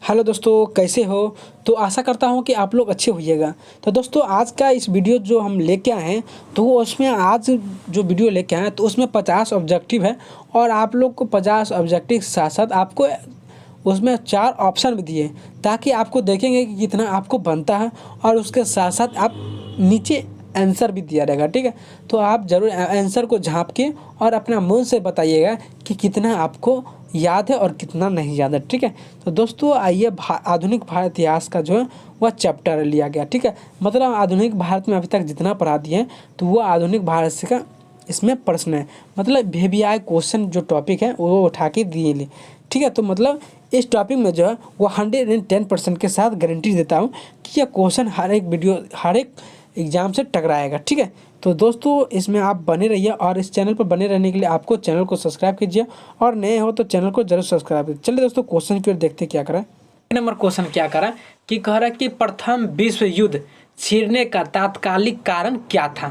Hello दोस्तों, कैसे हो। तो आशा करता हूँ कि आप लोग अच्छे होइएगा। तो दोस्तों, आज का इस वीडियो जो हम लेके आए हैं, तो वो उसमें आज जो वीडियो लेके आए हैं तो उसमें 50 ऑब्जेक्टिव है। और आप लोग को 50 ऑब्जेक्टिव के साथ साथ आपको उसमें 4 ऑप्शन भी दिए, ताकि आपको देखेंगे कि कितना आपको बनता है। और उसके साथ साथ आप नीचे आंसर भी दिया रहेगा, ठीक है। तो आप ज़रूर आंसर को झाँप के और अपना मुँह से बताइएगा कि कितना आपको याद है और कितना नहीं याद है, ठीक है। तो दोस्तों, आइए आधुनिक भारत इतिहास का जो है वह चैप्टर लिया गया, ठीक है। मतलब आधुनिक भारत में अभी तक जितना पढ़ा दिए हैं तो वो आधुनिक भारत से का इसमें प्रश्न है। मतलब VVI क्वेश्चन जो टॉपिक है वो उठा के दिए ले, ठीक है। तो मतलब इस टॉपिक में जो है वो 110% के साथ गारंटी देता हूँ कि यह क्वेश्चन हर एक एग्जाम से टकराएगा, ठीक है। तो दोस्तों, इसमें आप बने रहिए और इस चैनल पर बने रहने के लिए आपको चैनल को सब्सक्राइब कीजिए और नए हो तो चैनल को जरूर सब्सक्राइब कीजिए। चलिए दोस्तों, क्वेश्चन की ओर देखते हैं क्या करा है। नंबर क्वेश्चन क्या करा कि कह रहा है कि प्रथम विश्व युद्ध छिड़ने का तात्कालिक कारण क्या था।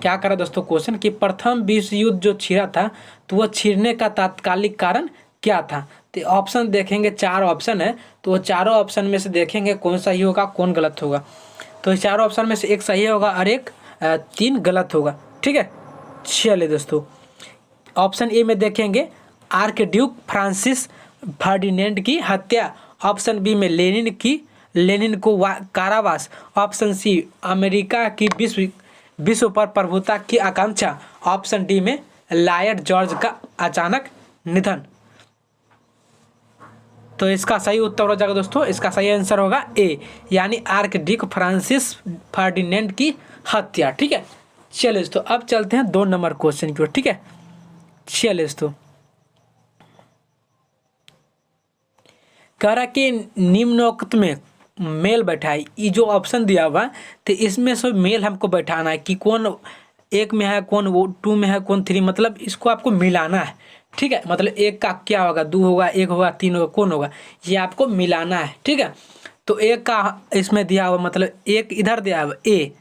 क्या करा दोस्तों क्वेश्चन कि प्रथम विश्व युद्ध जो छिड़ा था तो वह छिड़ने का तात्कालिक कारण क्या था। तो ऑप्शन देखेंगे, 4 ऑप्शन है, तो वो चारों ऑप्शन में से देखेंगे कौन सही होगा कौन गलत होगा। तो इस चारों ऑप्शन में से एक सही होगा और एक 3 गलत होगा, ठीक है। चलिए दोस्तों, ऑप्शन ए में देखेंगे आर्कड्यूक फ्रांसिस फर्डिनेंड की हत्या। ऑप्शन बी में लेनिन को कारावास। ऑप्शन सी अमेरिका की विश्व पर प्रभुता की आकांक्षा। ऑप्शन डी में लॉर्ड जॉर्ज का अचानक निधन। तो इसका सही उत्तर हो जाएगा दोस्तों, इसका सही आंसर होगा ए, यानी आर्कड्यूक फ्रांसिस फर्डिनेंड की हत्या, ठीक है। चलिए दोस्तों, अब चलते हैं 2 नंबर क्वेश्चन की ओर, ठीक है। चलिए दोस्तों, कह रहा कि निम्नोक्त में मेल बैठाए। ये जो ऑप्शन दिया हुआ है तो इसमें से मेल हमको बैठाना है कि कौन एक में है, कौन वो 2 में है, कौन 3, मतलब इसको आपको मिलाना है, ठीक है। मतलब एक का क्या होगा, 2 होगा, 1 होगा, 3 होगा, कौन होगा, ये आपको मिलाना है, ठीक है। तो एक का इसमें दिया हुआ, मतलब एक इधर दिया हुआ ए,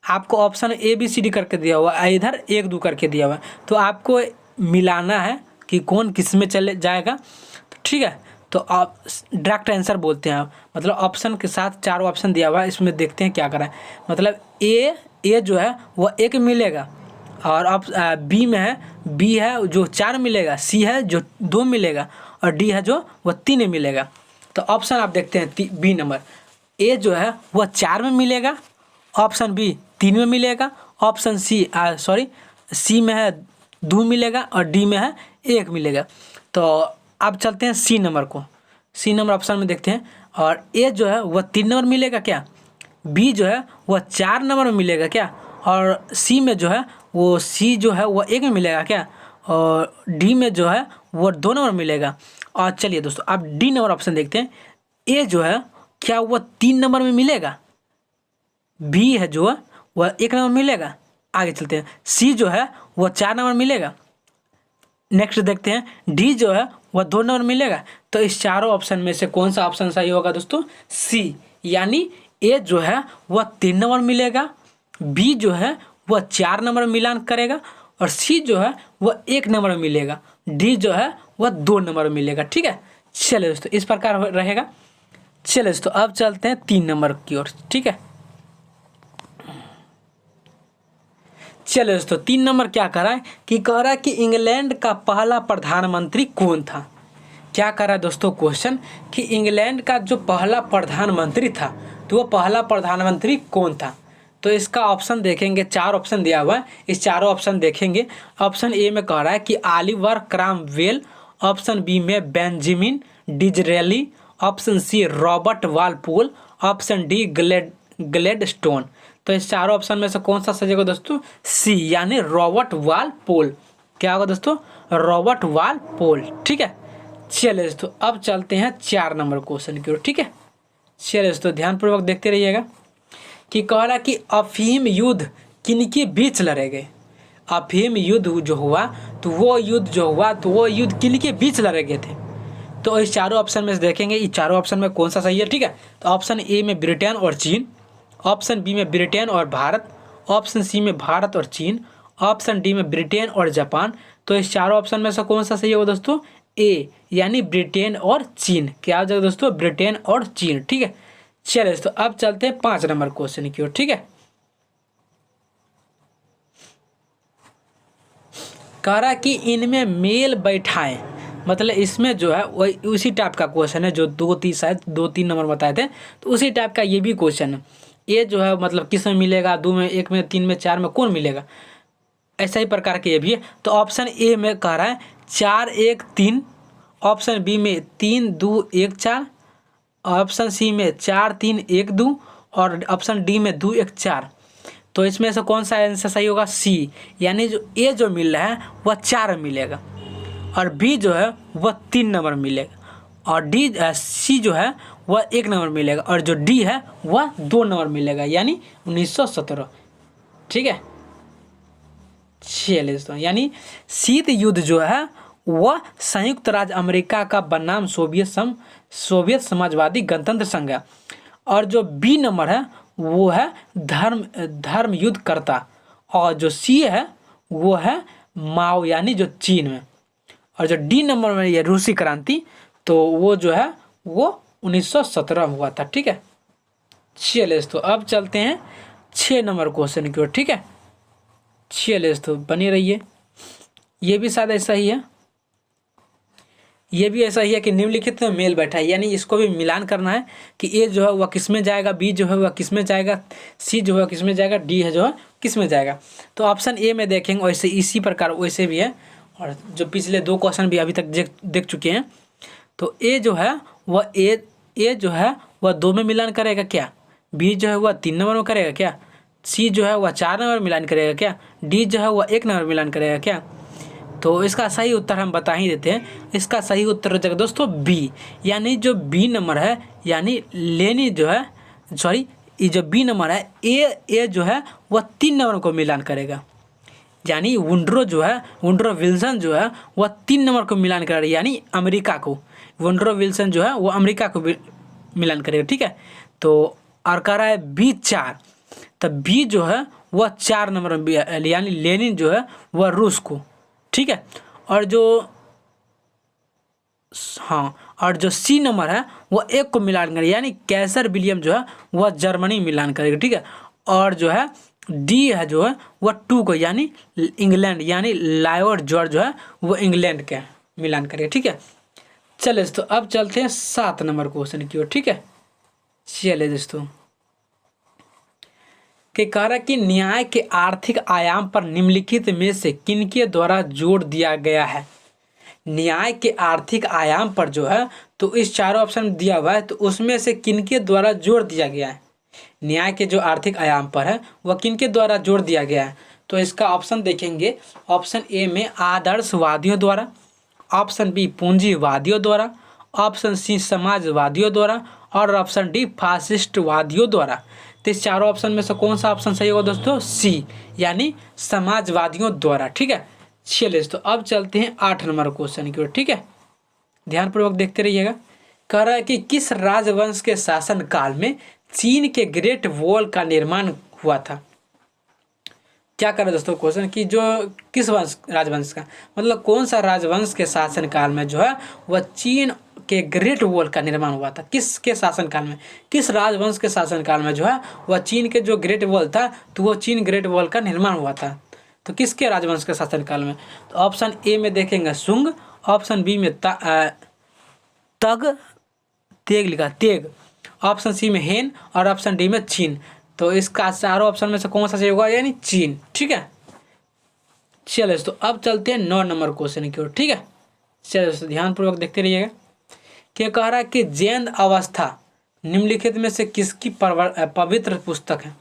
आपको ऑप्शन ABCD करके दिया हुआ, इधर 1 2 करके दिया हुआ, तो आपको मिलाना है कि कौन किस में चले जाएगा, तो ठीक है। तो आप डायरेक्ट आंसर बोलते हैं आप, मतलब ऑप्शन के साथ 4 ऑप्शन दिया हुआ है, इसमें देखते हैं क्या करें। मतलब ए जो है वह 1 मिलेगा, और अब बी में है, बी है जो 4 मिलेगा, सी है जो 2 मिलेगा, और डी है जो वह 3 मिलेगा। तो ऑप्शन आप देखते हैं बी नंबर, ए जो है वह 4 में मिलेगा, ऑप्शन बी 3 में मिलेगा, ऑप्शन सी में है 2 मिलेगा, और डी में है 1 मिलेगा। तो अब चलते हैं सी नंबर को, सी नंबर ऑप्शन में देखते हैं, और ए जो है वह 3 नंबर मिलेगा क्या, बी जो है वह 4 नंबर में मिलेगा क्या, और सी में जो है वो सी जो है वह 1 में मिलेगा क्या, और डी में जो है वह 2 नंबर मिलेगा। और चलिए दोस्तों, अब डी नंबर ऑप्शन देखते हैं, ए जो है क्या वह 3 नंबर में मिलेगा, बी है जो है वह 1 नंबर मिलेगा। आगे चलते हैं, सी जो है वह 4 नंबर मिलेगा। नेक्स्ट देखते हैं, डी जो है वह 2 नंबर मिलेगा। तो इस चारों ऑप्शन में से कौन सा ऑप्शन सही होगा दोस्तों, सी, यानी ए जो है वह 3 नंबर मिलेगा, बी जो है वह 4 नंबर मिलान करेगा, और सी जो है वह 1 नंबर मिलेगा, डी जो है वह 2 नंबर मिलेगा, ठीक है। चलिए दोस्तों, इस प्रकार रहेगा। चलिए दोस्तों, अब चलते हैं 3 नंबर की ओर, ठीक है। चलिए दोस्तों, 3 नंबर क्या कह रहा है कि कह रहा है कि इंग्लैंड का पहला प्रधानमंत्री कौन था। क्या कह रहा है दोस्तों क्वेश्चन कि इंग्लैंड का जो पहला प्रधानमंत्री था तो वो पहला प्रधानमंत्री कौन था। तो इसका ऑप्शन देखेंगे, 4 ऑप्शन दिया हुआ है, इस चारों ऑप्शन देखेंगे। ऑप्शन ए में कह रहा है कि ऑलिवर क्रॉमवेल, ऑप्शन बी में Benjamin Disraeli, option C Robert Walpole, option D Gladstone. तो इस चारों ऑप्शन में से कौन सा सही होगा दोस्तों, सी, यानी रॉबर्ट वालपोल। क्या होगा दोस्तों, रॉबर्ट वालपोल, ठीक है। चलिए दोस्तों, अब चलते हैं 4 नंबर क्वेश्चन की ओर, ठीक है। चलिए दोस्तों, ध्यानपूर्वक देखते रहिएगा कि कह रहा कि अफीम युद्ध किनके बीच लड़े गए। अफीम युद्ध जो हुआ तो वो युद्ध किनके बीच लड़े गए थे। तो इस चारों ऑप्शन में से देखेंगे, इस चारों ऑप्शन में कौन सा सही है, ठीक है। तो ऑप्शन ए में ब्रिटेन और चीन, ऑप्शन बी में ब्रिटेन और भारत, ऑप्शन सी में भारत और चीन, ऑप्शन डी में ब्रिटेन और जापान। तो इस चारों ऑप्शन में से कौन सा सही होगा दोस्तों, ए यानी ब्रिटेन और चीन। क्या हो जाएगा दोस्तों? ब्रिटेन और चीन। ठीक है, चलिए दोस्तों अब चलते हैं 5 नंबर क्वेश्चन की ओर। ठीक है, कह रहा कि इनमें मेल बैठाएं, मतलब इसमें जो है वही उसी टाइप का क्वेश्चन है जो 2-3 शायद 2-3 नंबर बताए थे, तो उसी टाइप का ये भी क्वेश्चन है। ये जो है मतलब किस में मिलेगा? 2 में, 1 में, 3 में, 4 में कौन मिलेगा? ऐसा ही प्रकार के ये भी है। तो ऑप्शन ए में कह रहा है 4 1 3, ऑप्शन बी में 3 2 1 4, ऑप्शन सी में 4 3 1 2 और ऑप्शन डी में 2 1 4। तो इसमें से कौन सा आंसर सही होगा? सी, यानी जो ए जो मिल रहा है वह 4 मिलेगा और बी जो है वह 3 नंबर मिलेगा और सी जो है वह 1 नंबर मिलेगा और जो डी है वह 2 नंबर मिलेगा, यानी 1917। ठीक है, चलिए दोस्तों, यानी शीत युद्ध जो है वह संयुक्त राज्य अमेरिका का बनाम सोवियत समाजवादी गणतंत्र संघ है और जो बी नंबर है वो है धर्म युद्ध करता और जो सी है वो है माओ यानी जो चीन में, और जो डी नंबर में ये रूसी क्रांति, तो वो जो है वो 1917 में हुआ था। ठीक है, चलिए दोस्तों अब चलते हैं 6 नंबर क्वेश्चन की ओर। ठीक है, चलिए दोस्तों बने रहिए। ये भी शायद ऐसा ही है, ये भी ऐसा ही है कि निम्नलिखित में मेल बैठा है, यानी इसको भी मिलान करना है कि ए जो है वह किस में जाएगा, बी जो है वह किस में जाएगा, सी जो है किस में जाएगा, डी है जो है किस में जाएगा। तो ऑप्शन ए में देखेंगे वैसे इसी प्रकार वैसे भी है और जो पिछले 2 क्वेश्चन भी अभी तक देख चुके हैं। तो ए जो है वह ए जो है वह 2 में मिलान करेगा क्या, बी जो है वह 3 नंबर में करेगा क्या, सी जो है वह 4 नंबर मिलान करेगा क्या, डी जो है वह 1 नंबर मिलान करेगा क्या। तो इसका सही उत्तर हम बता ही देते हैं। इसका सही उत्तर हो जाएगा दोस्तों बी, यानी जो बी नंबर है यानी लेनी जो है ये जो बी नंबर है ए जो है वह 3 नंबर को मिलान करेगा, यानी वुड्रो विल्सन जो है वह 3 नंबर को मिलान करेगा, यानी अमेरिका को। वुड्रो विल्सन जो है वो अमेरिका को मिलान करेगा। ठीक है, तो और कह रहा है बी 4, तब बी जो है वह 4 नंबर में, यानी लेनिन जो है वह रूस को। ठीक है, और जो सी नंबर है वह 1 को मिलान करेगा, यानी कैसर विलियम जो है वह जर्मनी मिलान करेगा। ठीक है, और जो है डी है जो है वह 2 को, यानी इंग्लैंड, यानी लॉर्ड जॉर्ज जो है वह इंग्लैंड के मिलान करेगा। ठीक है, चलिए दोस्तों अब चलते हैं 7 नंबर क्वेश्चन की ओर। ठीक है, चलिए दोस्तों कि कह रहा है कि न्याय के आर्थिक आयाम पर निम्नलिखित में से किनके द्वारा जोर दिया गया है। न्याय के आर्थिक आयाम पर जो है तो इस चारों ऑप्शन दिया हुआ है, तो उसमें से किनके द्वारा जोर दिया गया है। न्याय के जो आर्थिक आयाम पर है वह किनके द्वारा जोर दिया गया है। तो इसका ऑप्शन देखेंगे, ऑप्शन ए में आदर्शवादियों द्वारा, ऑप्शन बी पूंजीवादियों द्वारा, ऑप्शन सी समाजवादियों द्वारा और ऑप्शन डी फासिस्टवादियों द्वारा। तो इस चारों ऑप्शन में से कौन सा ऑप्शन सही होगा दोस्तों? सी, यानी समाजवादियों द्वारा। ठीक है, चलिए दोस्तों अब चलते हैं 8 नंबर क्वेश्चन की ओर। ठीक है, ध्यानपूर्वक देखते रहिएगा। कह रहा है कि किस राजवंश के शासन काल में चीन के ग्रेट वॉल का निर्माण हुआ था। क्या कर रहे दोस्तों क्वेश्चन कि जो किस राजवंश का, मतलब कौन सा राजवंश के शासन काल में जो है वह चीन के ग्रेट वॉल का निर्माण हुआ था। किसके शासन काल में, किस राजवंश के शासन काल में जो है वह चीन के जो ग्रेट वॉल था, तो वो चीन ग्रेट वॉल का निर्माण हुआ था। तो किसके राजवंश के शासन काल में? तो ऑप्शन ए में देखेंगे सुंग, ऑप्शन बी में तेग लिखा तेग, ऑप्शन सी में हेन और ऑप्शन डी में चीन। तो इसका चारों ऑप्शन में से कौन सा सही होगा, यानी चीन। ठीक है, चलिए दोस्तों अब चलते हैं 9 नंबर क्वेश्चन की ओर। ठीक है, चलिए दोस्तों ध्यानपूर्वक देखते रहिएगा। क्या कह रहा है कि जैन अवस्था निम्नलिखित में से किसकी पवित्र पुस्तक है।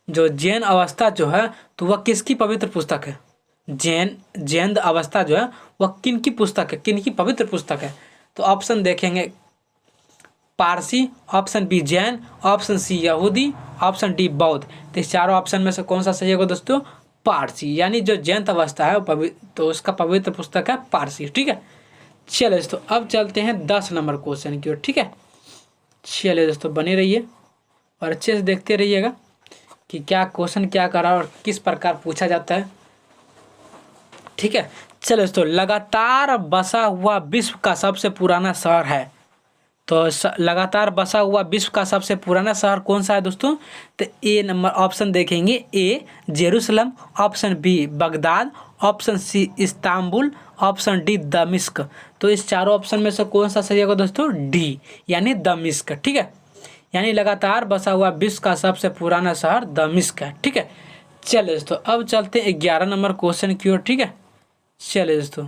जो जैन अवस्था जो है तो वह किसकी पवित्र पुस्तक है। जैन अवस्था जो है वह किनकी पुस्तक है, किनकी पवित्र पुस्तक है। तो ऑप्शन देखेंगे Parsi, option B Jain, option C यहूदी, ऑप्शन डी बौद्ध। तो इस चारों ऑप्शन में से कौन सा सही होगा दोस्तों? पारसी, यानी जो जैन अवस्था है तो उसका पवित्र पुस्तक है पारसी। ठीक है, चलिए दोस्तों अब चलते हैं 10 नंबर क्वेश्चन की ओर। ठीक है, चलिए दोस्तों बने रहिए और अच्छे से देखते रहिएगा कि क्या क्वेश्चन क्या करा और किस प्रकार पूछा जाता है। ठीक है, चलो दोस्तों, लगातार बसा हुआ विश्व का सबसे पुराना शहर है। तो लगातार बसा हुआ विश्व का सबसे पुराना शहर कौन सा है दोस्तों? तो ए नंबर ऑप्शन देखेंगे, A Jerusalem, option B Baghdad, option C Istanbul, option D दमिश्क। तो इस चारों ऑप्शन में से कौन सा सही होगा दोस्तों? डी यानी दमिश्क। ठीक है, यानी लगातार बसा हुआ विश्व का सबसे पुराना शहर दमिश्क है। ठीक है, चलिए दोस्तों अब चलते हैं 11 नंबर क्वेश्चन की ओर। ठीक है, चलिए दोस्तों,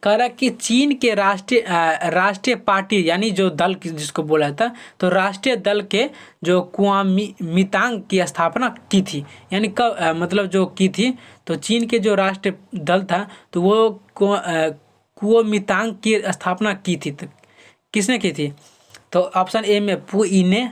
कह रहा कि चीन के राष्ट्रीय पार्टी यानी जो दल जिसको बोला था, तो राष्ट्रीय दल के जो कुओमिंतांग की स्थापना की थी, यानी कब मतलब जो की थी, तो चीन के जो राष्ट्रीय दल था तो वो कुओमिंतांग की स्थापना की थी। तो किसने की थी? तो ऑप्शन ए में पू ई ने,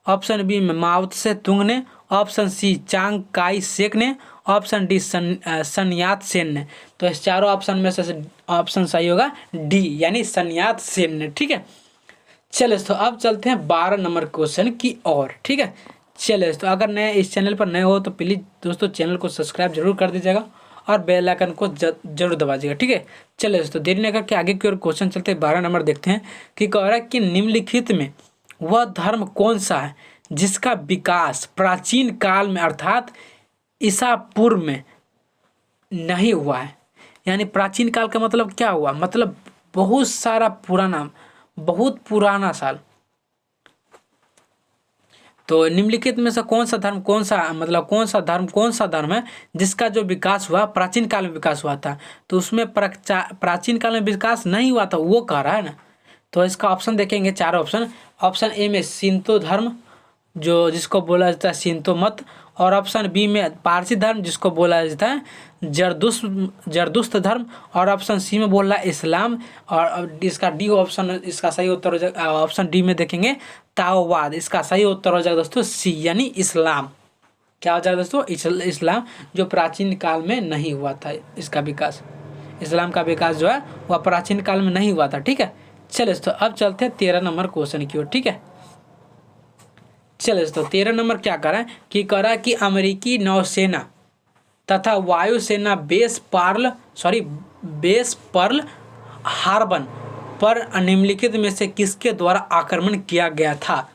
ऑप्शन बी में माओ त्से तुंग ने, ऑप्शन सी चांग काई शेक ने, ऑप्शन डी सन यात सेन ने। तो इस चारों ऑप्शन में से ऑप्शन सही होगा डी यानी सन यात सेन ने। ठीक है, चलिए तो अब चलते हैं 12 नंबर क्वेश्चन की ओर। ठीक है, चलिए तो अगर नए इस चैनल पर नए हो तो प्लीज़ दोस्तों चैनल को सब्सक्राइब जरूर कर दीजिएगा और बेल आइकन को जरूर दबाइएगा। ठीक है, चलिए दोस्तों देरी न करके आगे की ओर क्वेश्चन चलते हैं। 12 नंबर देखते हैं कि कह रहा है कि निम्नलिखित में वह धर्म कौन सा है जिसका विकास प्राचीन काल में अर्थात ईसा पूर्व में नहीं हुआ है। यानी प्राचीन काल का मतलब क्या हुआ? मतलब बहुत सारा पुराना, बहुत पुराना साल। तो निम्नलिखित में से कौन सा धर्म कौन सा धर्म है जिसका जो विकास हुआ प्राचीन काल में विकास हुआ था? तो उसमें प्राचीन काल में विकास नहीं हुआ था, वो कह रहा है ना। तो इसका ऑप्शन देखेंगे, चार ऑप्शन। ऑप्शन ए में शिंतो धर्म जो जिसको बोला जाता है शिंतो मत, और ऑप्शन बी में पारसी धर्म जिसको बोला जाता है जरदुश्त धर्म, और ऑप्शन सी में बोल रहा है इस्लाम, और इसका डी ऑप्शन इसका सही उत्तर हो जाएगा। ऑप्शन डी में देखेंगे ताओवाद, इसका सही उत्तर हो जाएगा दोस्तों सी यानी इस्लाम। क्या हो जाएगा दोस्तों? इस्लाम, जो प्राचीन काल में नहीं हुआ था इसका विकास। इस्लाम का विकास जो है वह प्राचीन काल में नहीं हुआ था। ठीक है, चलिए दोस्तों अब चलते हैं 13 नंबर क्वेश्चन की ओर। ठीक है, चलिए दोस्तों 13 नंबर क्या कर रहा है कि कह रहा है कि अमेरिकी नौसेना तथा वायुसेना बेस पर्ल हार्बर पर निम्नलिखित में से किसके द्वारा आक्रमण किया गया था?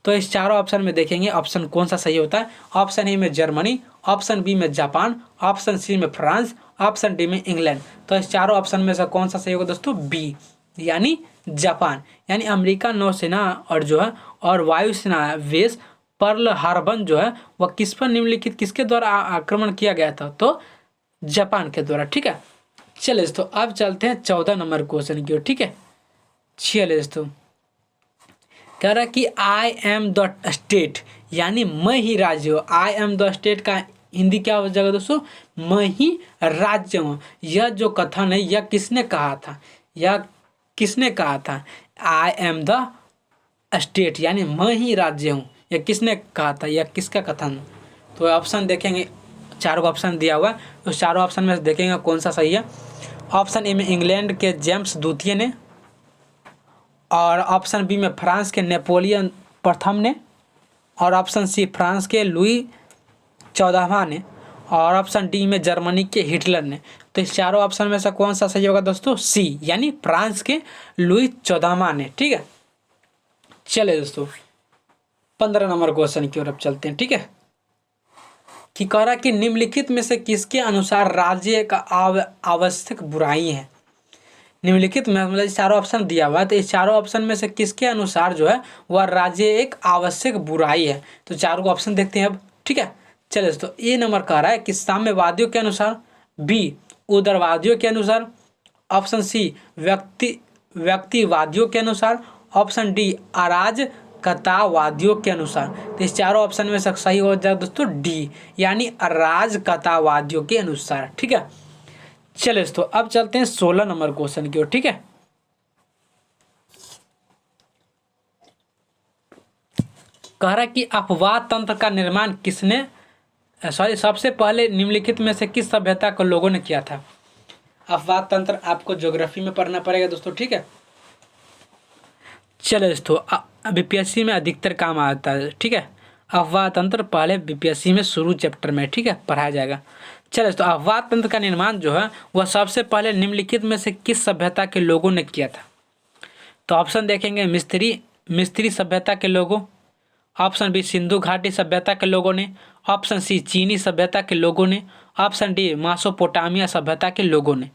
तो इस चारों ऑप्शन में देखेंगे ऑप्शन कौन सा सही होता है। ऑप्शन ए में जर्मनी, ऑप्शन बी में जापान, ऑप्शन सी में फ्रांस, ऑप्शन डी में इंग्लैंड। तो इस चारों ऑप्शन में से कौन सा सही होगा दोस्तों? बी यानी जापान। यानी अमेरिका नौसेना और जो है और वायुसेना बेस पर्ल हार्बर जो है वह किस पर निम्नलिखित किसके द्वारा आक्रमण किया गया था? तो जापान के द्वारा। ठीक है, चलिए दोस्तों अब चलते हैं 14 नंबर क्वेश्चन की ओर। ठीक है, चलिए दोस्तों कह रहा कि आई एम द स्टेट यानी मैं ही राज्य हूँ। आई एम द स्टेट का हिंदी क्या हो जाएगा दोस्तों? मैं ही राज्य हूँ। यह जो कथन है यह किसने कहा था? आई एम द स्टेट यानी मैं ही राज्य हूँ, यह किसने कहा था? यह किसका कथन? तो ऑप्शन देखेंगे, चारों ऑप्शन दिया हुआ है, उस चारों ऑप्शन में देखेंगे कौन सा सही है। ऑप्शन ए में इंग्लैंड के जेम्स द्वितीय ने, और ऑप्शन बी में फ्रांस के नेपोलियन प्रथम ने, और ऑप्शन सी फ्रांस के लुई 14वां ने, और ऑप्शन डी में जर्मनी के हिटलर ने। तो इस चारों ऑप्शन में से कौन सा सही होगा दोस्तों? सी यानी फ्रांस के लुई 14वां ने। ठीक है, चलिए दोस्तों 15 नंबर क्वेश्चन की ओर अब चलते हैं। ठीक है, कि कह रहा कि निम्नलिखित में से किसके अनुसार राज्य का आवश्यक बुराई है? निम्नलिखित में मतलब चारों ऑप्शन दिया हुआ है, तो इस चारों ऑप्शन में से किसके अनुसार जो है वह राज्य एक आवश्यक बुराई है? तो चारों ऑप्शन देखते हैं अब। ठीक है, चलिए दोस्तों ए नंबर कह रहा है कि साम्यवादियों के अनुसार, बी उदारवादियों के अनुसार, ऑप्शन सी व्यक्तिवादियों के अनुसार, ऑप्शन डी अराजकतावादियों के अनुसार। तो इस चारों ऑप्शन में से सही हो जाएगा दोस्तों डी यानी अराजकतावादियों के अनुसार। ठीक है, चलिए दोस्तों अब चलते हैं 16 नंबर क्वेश्चन की ओर। ठीक है, कह रहा कि अपवाद तंत्र का निर्माण सबसे पहले निम्नलिखित में से किस सभ्यता के लोगों ने किया था? अपवाद तंत्र आपको ज्योग्राफी में पढ़ना पड़ेगा दोस्तों। ठीक है, चलिए दोस्तों बीपीएससी में अधिकतर काम आता है। ठीक है, अफवाह तंत्र पहले बीपीएससी में शुरू चैप्टर में, ठीक है, पढ़ाया जाएगा। चलिए, तो अफवाह तंत्र का निर्माण जो है वह सबसे पहले निम्नलिखित में से किस सभ्यता के लोगों ने किया था? तो ऑप्शन देखेंगे मिस्री सभ्यता के लोगों, ऑप्शन बी सिंधु घाटी सभ्यता के लोगों ने, ऑप्शन सी चीनी सभ्यता के लोगों ने, ऑप्शन डी मेसोपोटामिया सभ्यता के लोगों ने।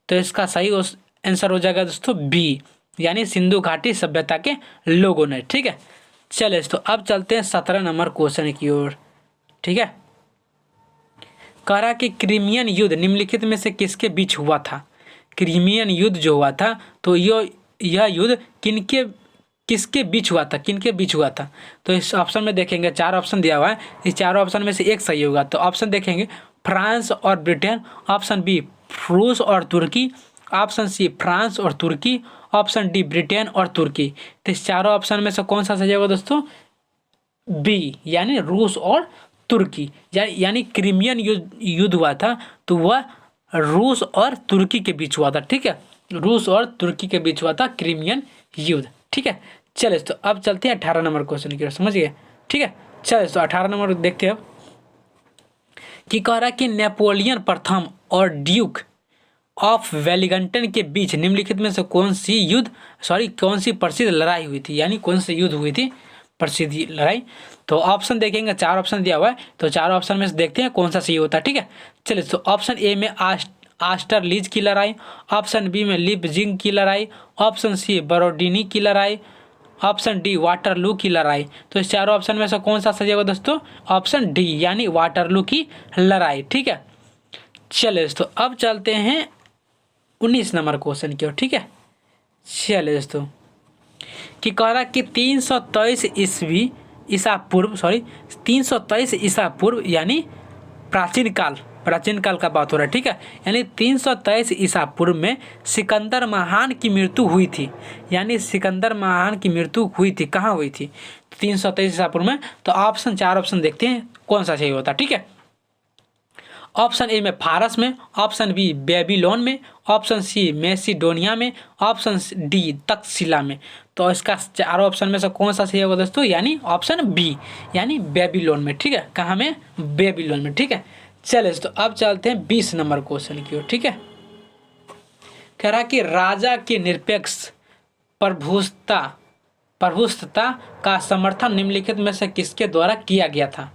तो इसका सही आंसर हो जाएगा दोस्तों बी, यानी सिंधु घाटी सभ्यता के लोगों ने, ठीक है। चलिए, तो अब चलते हैं 17 नंबर क्वेश्चन की ओर, ठीक है। कह रहा कि क्रीमियन युद्ध निम्नलिखित में से किसके बीच हुआ था? क्रीमियन युद्ध जो हुआ था, तो यह युद्ध किसके बीच हुआ था, किनके बीच हुआ था? तो इस ऑप्शन में देखेंगे 4 ऑप्शन दिया हुआ है, इस चारों ऑप्शन में से एक सही होगा। तो ऑप्शन देखेंगे फ्रांस और ब्रिटेन, ऑप्शन बी रूस और तुर्की, ऑप्शन सी फ्रांस और तुर्की, ऑप्शन डी ब्रिटेन और तुर्की। तो इस चारों ऑप्शन में से कौन सा सही होगा दोस्तों? बी, यानी रूस और तुर्की। यानी क्रीमियन युद्ध हुआ था तो वह रूस और तुर्की के बीच हुआ था, ठीक है, रूस और तुर्की के बीच हुआ था क्रीमियन युद्ध, ठीक है। चलिए, तो अब चलते हैं 18 नंबर क्वेश्चन की ओर, समझ गए, ठीक है। चलिए, तो 18 नंबर देखते हैं अब कि कह रहा है कि नेपोलियन प्रथम और ड्यूक ऑफ वेलिंगटन के बीच निम्नलिखित में से कौन सी प्रसिद्ध लड़ाई हुई थी, यानी कौन सी युद्ध हुई थी प्रसिद्ध लड़ाई? तो ऑप्शन देखेंगे, 4 ऑप्शन दिया हुआ है, तो 4 ऑप्शन में से देखते हैं कौन सा सही होता है, ठीक है। चलिए, तो ऑप्शन ए में आस्टरलीज की लड़ाई, ऑप्शन बी में लिपजिंग की लड़ाई, ऑप्शन सी बरोडिनी की लड़ाई, ऑप्शन डी वाटरलू की लड़ाई। तो इस चारों ऑप्शन में से कौन सा सही होगा दोस्तों? ऑप्शन डी, यानी वाटरलू की लड़ाई, ठीक है। चलिए, तो अब चलते हैं 19 नंबर क्वेश्चन की ओर, ठीक है। चलिए दोस्तों, कि कह रहा कि 323 ईसा पूर्व यानी प्राचीन काल का बात हो रहा है, ठीक है। यानी 323 ईसा पूर्व में सिकंदर महान की मृत्यु हुई थी, यानी सिकंदर महान की मृत्यु हुई थी, कहाँ हुई थी? 323 ईसा पूर्व में। तो ऑप्शन 4 ऑप्शन देखते हैं कौन सा सही होता है, ठीक है। ऑप्शन ए में फारस में, ऑप्शन बी बेबीलोन में, ऑप्शन सी मैसिडोनिया में, ऑप्शन डी तक्षशिला में। तो इसका चारों ऑप्शन में से कौन सा सही होगा दोस्तों? यानी ऑप्शन बी, यानी बेबीलोन में, ठीक है। कहाँ में? बेबीलोन में, ठीक है। चलिए, तो अब चलते हैं 20 नंबर क्वेश्चन की ओर, ठीक है। कह रहा कि राजा की निरपेक्ष प्रभुत्वता का समर्थन निम्नलिखित में से किसके द्वारा किया गया था?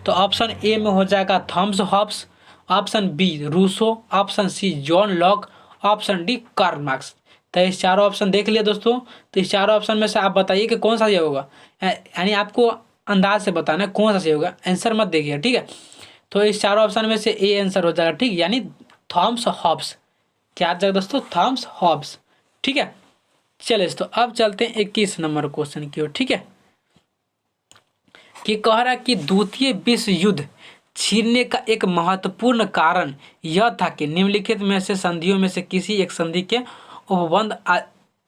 तो ऑप्शन ए में हो जाएगा Thomas Hobbes, option B Rousseau, option C John Locke, option D Karl Marx. तो इस चारों ऑप्शन देख लिया दोस्तों। तो इस चारों ऑप्शन में से आप बताइए कि कौन सा सही होगा, यानी आपको अंदाज से बताना है कौन सा सही होगा, आंसर मत देखिए, ठीक है। तो इस चारों ऑप्शन में से ए आंसर हो जाएगा, ठीक, यानी थॉमस हॉब्स। क्या आ जाएगा दोस्तों? थॉमस हॉब्स, ठीक है। चलिए, तो अब चलते हैं 21 नंबर क्वेश्चन की ओर, ठीक है। कि कह रहा कि द्वितीय विश्व युद्ध छिड़ने का एक महत्वपूर्ण कारण यह था कि निम्नलिखित में से संधियों में से किसी एक संधि के उपबंध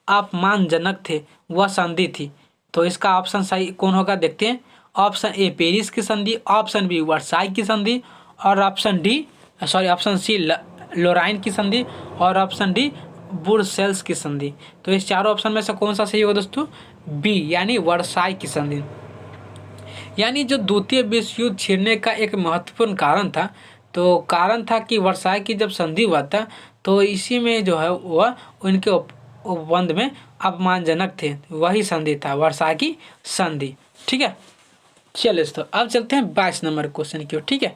अपमानजनक थे, वह संधि थी। तो इसका ऑप्शन सही कौन होगा देखते हैं। ऑप्शन ए पेरिस की संधि, ऑप्शन बी वर्साई की संधि, और ऑप्शन सी लोराइन की संधि, और ऑप्शन डी बुरसेल्स की संधि। तो इस चारों ऑप्शन में से कौन सा सही होगा दोस्तों? बी, यानी वर्साई की संधि। यानी जो द्वितीय विश्व युद्ध छिड़ने का एक महत्वपूर्ण कारण था, तो कारण था कि वर्साई की जब संधि हुआ था तो इसी में जो है वह उनके उपबंध में अपमानजनक थे, वही संधि था वर्साई की संधि, ठीक है। चलिए, तो अब चलते हैं 22 नंबर क्वेश्चन की ओर, ठीक है।